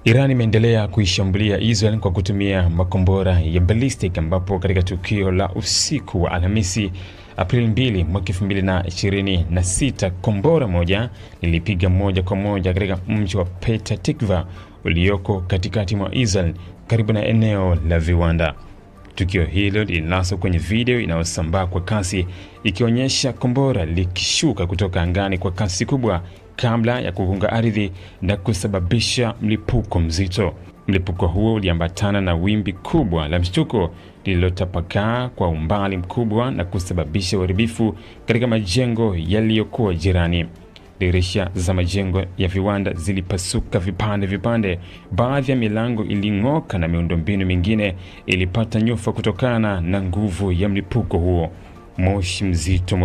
Iran imeendelea kuishambulia Israel kwa kutumia makombora ya ballistic, ambapo katika tukio la usiku wa Alhamisi Aprili 2 mwaka 2026, kombora moja lilipiga moja kwa moja katika mji wa Petah Tikva ulioko katikati mwa Israel karibu na eneo la viwanda. Tukio hilo lilinaswa kwenye video inayosambaa kwa kasi, ikionyesha kombora likishuka kutoka angani kwa kasi kubwa kabla ya kugonga ardhi na kusababisha mlipuko mzito. Mlipuko huo uliambatana na wimbi kubwa la mshtuko lililotapakaa kwa umbali mkubwa na kusababisha uharibifu katika majengo yaliyokuwa jirani. Dirisha za majengo ya viwanda zilipasuka vipande, baadhi ya milango iling'oka na miundombinu mingine ilipata nyufa kutokana na nguvu ya mlipuko huo. Moshi mzito